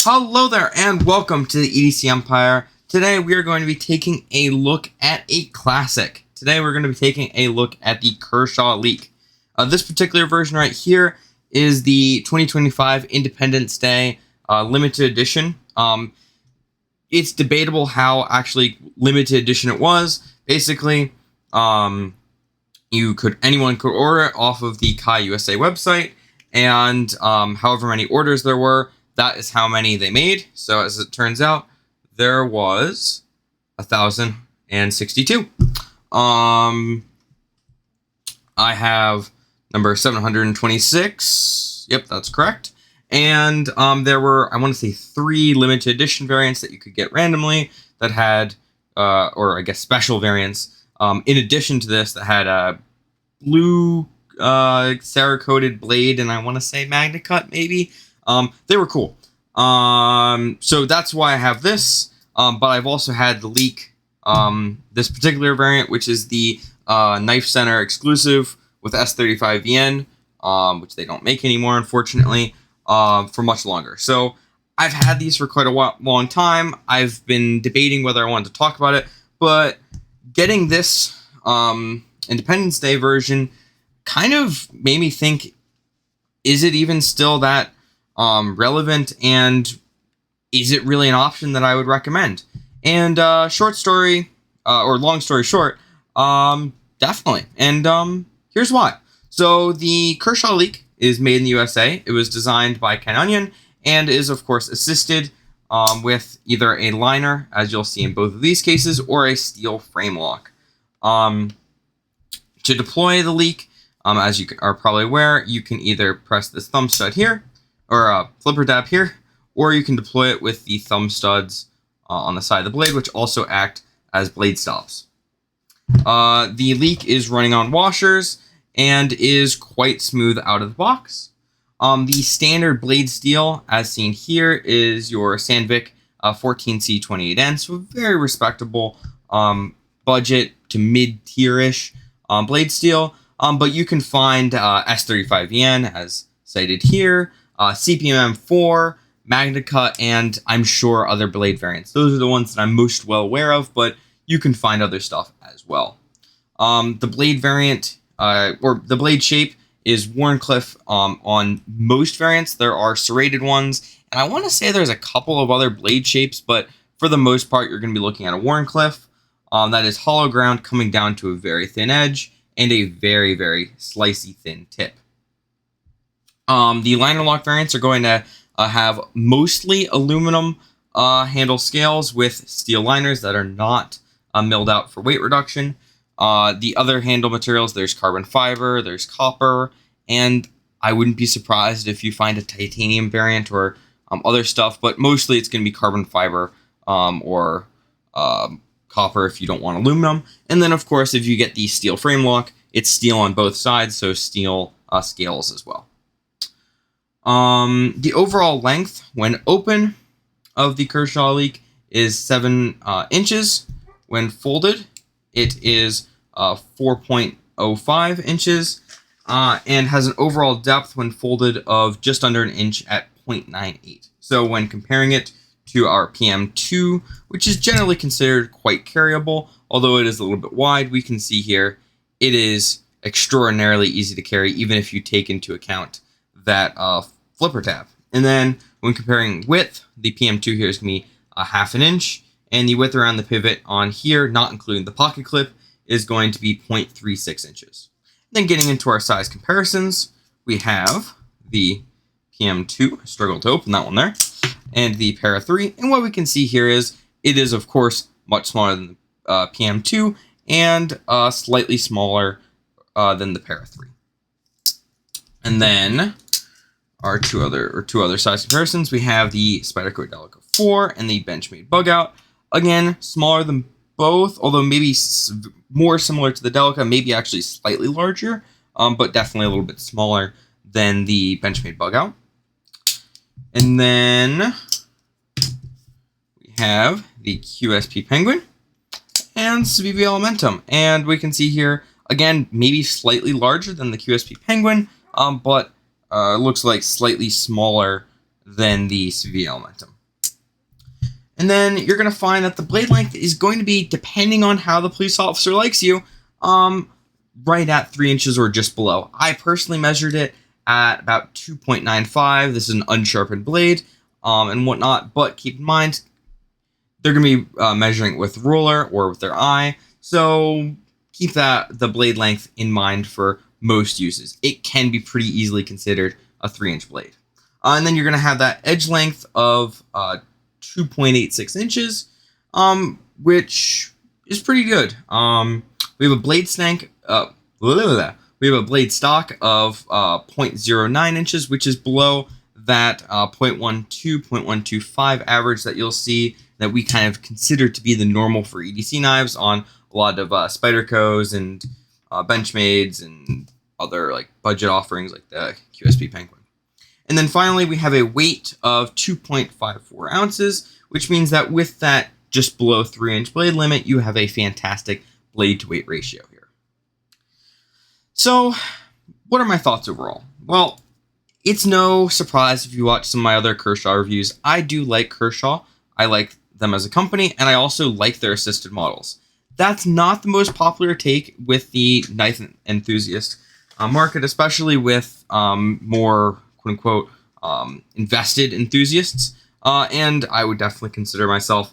Hello there and welcome to the EDC Empire. Today we are going to be taking a look at a classic. Today we're going to be taking a look at the Kershaw Leek. This particular version right here is the 2025 Independence Day limited edition. It's debatable how actually limited edition it was. Basically, anyone could order it off of the Kai USA website, and however many orders there were, that is how many they made. So as it turns out, there was 1,062. I have number 726. Yep, that's correct. And there were, I want to say, 3 limited edition variants that you could get randomly that had, or I guess special variants, in addition to this, that had a blue Cerakoted blade, and I want to say MagnaCut maybe. They were cool. So that's why I have this. But I've also had the Leek, this particular variant, which is the Knife Center exclusive with S35VN, which they don't make anymore, unfortunately, for much longer. So I've had these for quite a long time. I've been debating whether I wanted to talk about it, but getting this Independence Day version kind of made me think, is it even still that relevant, and is it really an option that I would recommend? And short story, or long story short, definitely. And here's why. So the Kershaw Leek is made in the USA. It was designed by Ken Onion and is, of course, assisted with either a liner, as you'll see in both of these cases, or a steel frame lock. To deploy the Leek, as you are probably aware, you can either press this thumb stud here, or flipper tab here, or you can deploy it with the thumb studs on the side of the blade, which also act as blade stops. The Leek is running on washers and is quite smooth out of the box. The standard blade steel, as seen here, is your Sandvik 14C28N, so a very respectable budget to mid-tier-ish blade steel. But you can find S35VN, as cited here, CPM4, MagnaCut, and I'm sure other blade variants. Those are the ones that I'm most well aware of, but you can find other stuff as well. The blade variant, or the blade shape, is Wharncliffe on most variants. There are serrated ones, and I want to say there's a couple of other blade shapes, but for the most part, you're going to be looking at a Wharncliffe. That is hollow ground coming down to a very thin edge and a very, very slicey thin tip. The liner lock variants are going to have mostly aluminum handle scales with steel liners that are not milled out for weight reduction. The other handle materials, there's carbon fiber, there's copper, and I wouldn't be surprised if you find a titanium variant or other stuff, but mostly it's going to be carbon fiber or copper if you don't want aluminum. And then, of course, if you get the steel frame lock, it's steel on both sides, so steel scales as well. The overall length, when open, of the Kershaw Leek is 7 inches. When folded, it is 4.05 inches, and has an overall depth when folded of just under an inch at 0.98. So when comparing it to our PM2, which is generally considered quite carryable, although it is a little bit wide, we can see here it is extraordinarily easy to carry, even if you take into account that flipper tab. And then when comparing width, the PM2 here is going to be a half an inch, and the width around the pivot on here, not including the pocket clip, is going to be 0.36 inches. Then getting into our size comparisons, we have the PM2, I struggled to open that one there, and the Para 3. And what we can see here is it is, of course, much smaller than the PM2 and slightly smaller than the Para 3. And then our two other size comparisons, we have the Spyderco Delica 4 and the Benchmade Bug Out. Again, smaller than both, although maybe more similar to the Delica, maybe actually slightly larger, but definitely a little bit smaller than the Benchmade Bug Out. And then we have the QSP Penguin and Civivi Elementum. And we can see here, again, maybe slightly larger than the QSP Penguin, but looks like slightly smaller than the CV Elementum. And then you're going to find that the blade length is going to be, depending on how the police officer likes you, right at 3 inches or just below. I personally measured it at about 2.95. This is an unsharpened blade and whatnot, but keep in mind, they're going to be measuring it with ruler or with their eye, so keep the blade length in mind for most uses. It can be pretty easily considered a 3-inch blade. And then you're going to have that edge length of 2.86 inches, which is pretty good. We have a blade stank. We have a blade stock of 0.09 inches, which is below that 0.12, 0.125 average that you'll see that we kind of consider to be the normal for EDC knives on a lot of Spydercos and Benchmades and other like budget offerings like the QSP Penguin. And then finally, we have a weight of 2.54 ounces, which means that with that just below 3-inch blade limit, you have a fantastic blade to weight ratio here. So what are my thoughts overall? Well, it's no surprise if you watch some of my other Kershaw reviews. I do like Kershaw. I like them as a company, and I also like their assisted models. That's not the most popular take with the knife enthusiast market, especially with more quote-unquote invested enthusiasts. And I would definitely consider myself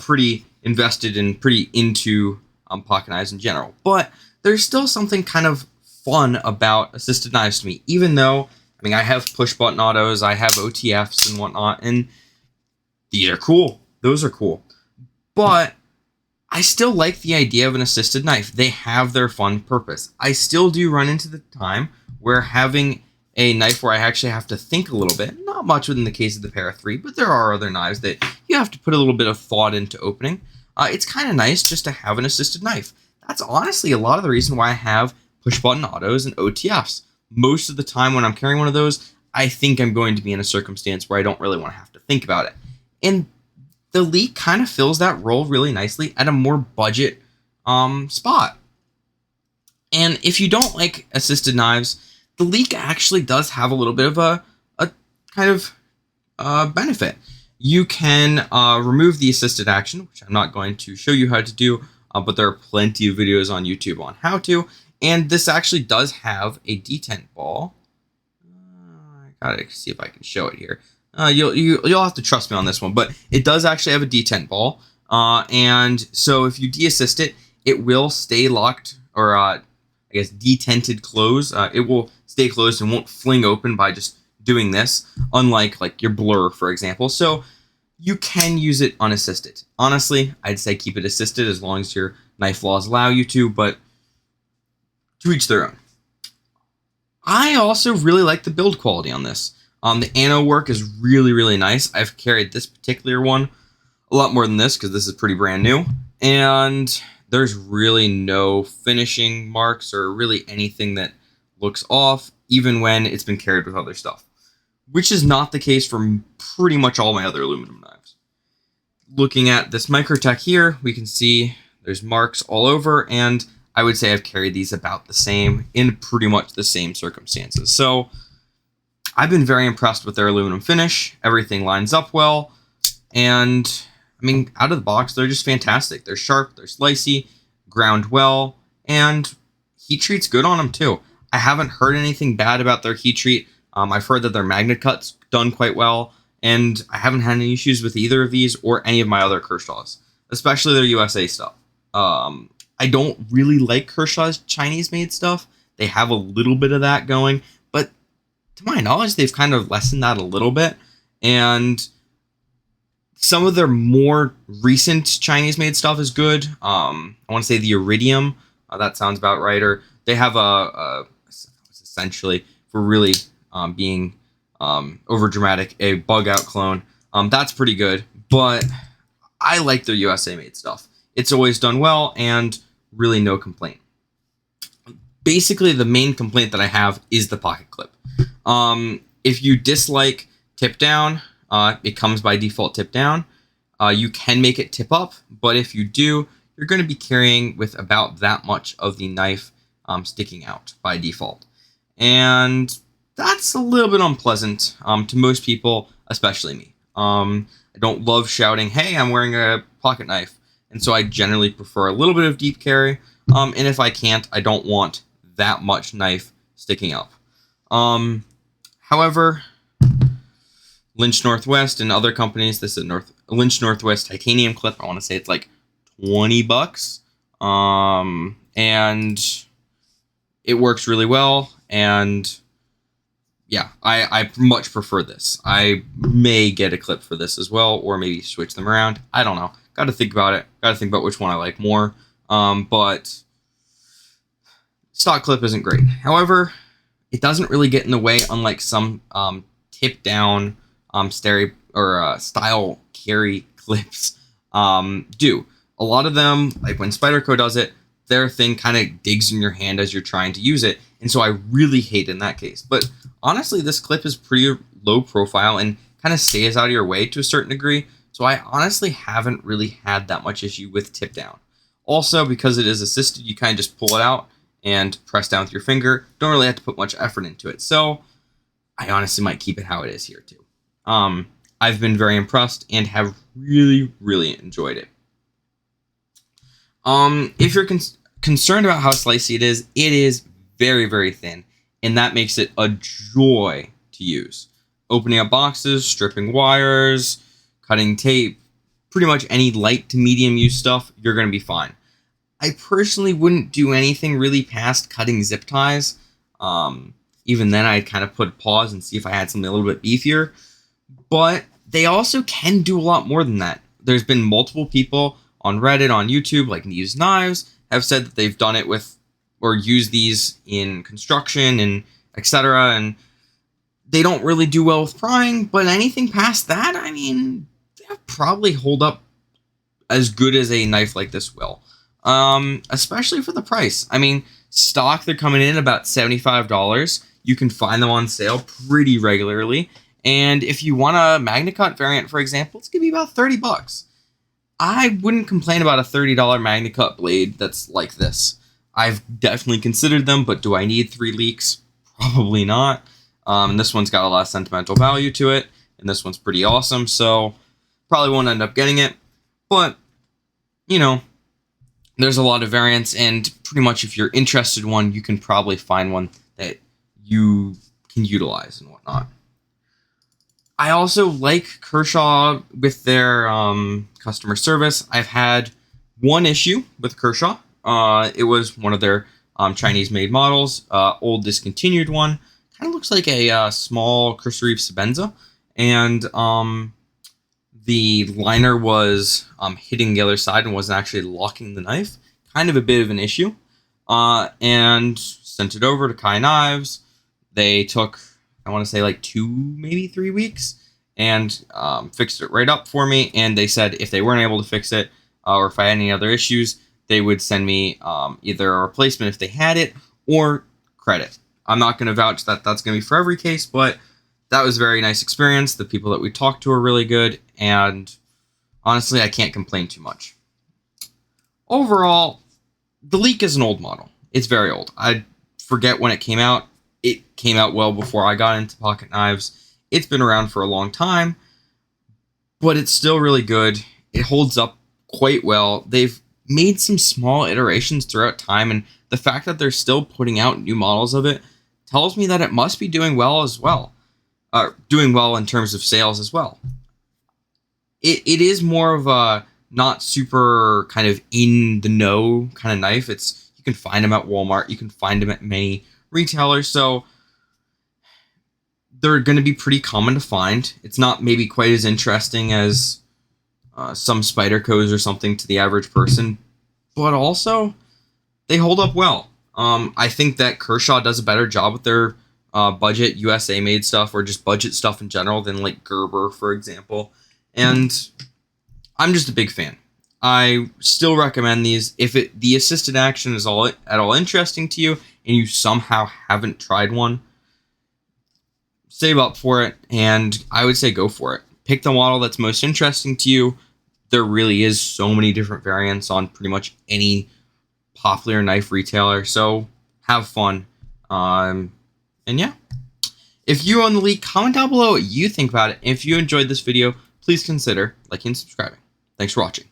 pretty invested and pretty into pocket knives in general. But there's still something kind of fun about assisted knives to me, even though, I mean, I have push-button autos, I have OTFs and whatnot, and these are cool. Those are cool. But I still like the idea of an assisted knife. They have their fun purpose. I still do run into the time where having a knife where I actually have to think a little bit, not much within the case of the Para 3, but there are other knives that you have to put a little bit of thought into opening. It's kind of nice just to have an assisted knife. That's honestly a lot of the reason why I have push-button autos and OTFs. Most of the time when I'm carrying one of those, I think I'm going to be in a circumstance where I don't really want to have to think about it. And the Leek kind of fills that role really nicely at a more budget spot. And if you don't like assisted knives, the Leek actually does have a little bit of a kind of benefit. You can remove the assisted action, which I'm not going to show you how to do, but there are plenty of videos on YouTube on how to. And this actually does have a detent ball. I gotta see if I can show it here. You'll have to trust me on this one, but it does actually have a detent ball. And so if you deassist it, it will stay locked, or I guess detented close. It will stay closed and won't fling open by just doing this, unlike like your Blur, for example. So you can use it unassisted. Honestly, I'd say keep it assisted as long as your knife laws allow you to, but to each their own. I also really like the build quality on this. The ano work is really, really nice. I've carried this particular one a lot more than this because this is pretty brand new. And there's really no finishing marks or really anything that looks off, even when it's been carried with other stuff, which is not the case for pretty much all my other aluminum knives. Looking at this Microtech here, we can see there's marks all over, and I would say I've carried these about the same in pretty much the same circumstances. So I've been very impressed with their aluminum finish. Everything lines up well. And I mean, out of the box, they're just fantastic. They're sharp, they're slicey, ground well, and heat treat's good on them too. I haven't heard anything bad about their heat treat. I've heard that their MagnaCut's done quite well, and I haven't had any issues with either of these or any of my other Kershaws, especially their USA stuff. I don't really like Kershaw's Chinese-made stuff. They have a little bit of that going, but to my knowledge, they've kind of lessened that a little bit. And some of their more recent Chinese-made stuff is good. I want to say the Iridium. That sounds about right. Or they have essentially, for really being over-dramatic, a bug-out clone. That's pretty good, but I like their USA-made stuff. It's always done well, and really no complaint. Basically, the main complaint that I have is the pocket clip. If you dislike tip down, it comes by default tip down. You can make it tip up, but if you do, you're going to be carrying with about that much of the knife sticking out by default. And that's a little bit unpleasant to most people. especially me. I don't love shouting, "Hey, I'm wearing a pocket knife," and so I generally prefer a little bit of deep carry. And if I can't, I don't want that much knife sticking up. However, Lynch Northwest and other companies, this is Lynch Northwest titanium clip. I want to say it's like $20. And it works really well. And yeah, I much prefer this. I may get a clip for this as well, or maybe switch them around. I don't know. Got to think about it. Got to think about which one I like more. But stock clip isn't great. However, it doesn't really get in the way, unlike some tip down stereo or style carry clips do. A lot of them, like when Spyderco does it, their thing kind of digs in your hand as you're trying to use it, and so I really hate in that case. But honestly, this clip is pretty low profile and kind of stays out of your way to a certain degree, so I honestly haven't really had that much issue with tip down. Also, because it is assisted, you kind of just pull it out and press down with your finger. Don't really have to put much effort into it, so I honestly might keep it how it is here too. I've been very impressed and have really, really enjoyed it. If you're concerned about how slicey it is very, very thin, and that makes it a joy to use. Opening up boxes, stripping wires, cutting tape, pretty much any light to medium use stuff, you're going to be fine. I personally wouldn't do anything really past cutting zip ties. Even then, I'd kind of put a pause and see if I had something a little bit beefier. But they also can do a lot more than that. There's been multiple people on Reddit, on YouTube, like News Knives, have said that they've done it with or used these in construction and etc. And they don't really do well with prying, but anything past that, I mean, they'll probably hold up as good as a knife like this will. Especially for the price. I mean, stock, they're coming in about $75. You can find them on sale pretty regularly. And if you want a MagnaCut variant, for example, it's going to be about $30. I wouldn't complain about a $30 MagnaCut blade that's like this. I've definitely considered them, but do I need 3 leaks? Probably not. And this one's got a lot of sentimental value to it, and this one's pretty awesome, so probably won't end up getting it. But, you know, there's a lot of variants, and pretty much if you're interested in one, you can probably find one that you can utilize and whatnot. I also like Kershaw with their customer service. I've had one issue with Kershaw. It was one of their Chinese-made models, old discontinued one. Kind of looks like a small Cursory Sebenza, and the liner was hitting the other side and wasn't actually locking the knife. Kind of a bit of an issue. And sent it over to Kai Knives. They took, I want to say, like 2, maybe 3 weeks, and fixed it right up for me. And they said if they weren't able to fix it, or if I had any other issues, they would send me either a replacement if they had it, or credit. I'm not going to vouch that that's going to be for every case, but that was a very nice experience. The people that we talked to are really good, and honestly, I can't complain too much. Overall, the Leek is an old model. It's very old. I forget when it came out. It came out well before I got into pocket knives. It's been around for a long time, but it's still really good. It holds up quite well. They've made some small iterations throughout time, and the fact that they're still putting out new models of it tells me that it must be doing well as well. Doing well in terms of sales as well. It is more of a not super kind of in the know kind of knife. You can find them at Walmart. You can find them at many retailers. So they're going to be pretty common to find. It's not maybe quite as interesting as some Spydercos or something to the average person, but also they hold up well. I think that Kershaw does a better job with their budget USA made stuff, or just budget stuff in general, than like Gerber, for example. And I'm just a big fan. I still recommend these. If the assisted action is at all interesting to you, and you somehow haven't tried one, save up for it, and I would say go for it. Pick the model that's most interesting to you. There really is so many different variants on pretty much any popular knife retailer, so have fun. And yeah, If you own the Leek, comment down below what you think about it. If you enjoyed this video, please consider liking and subscribing. Thanks for watching.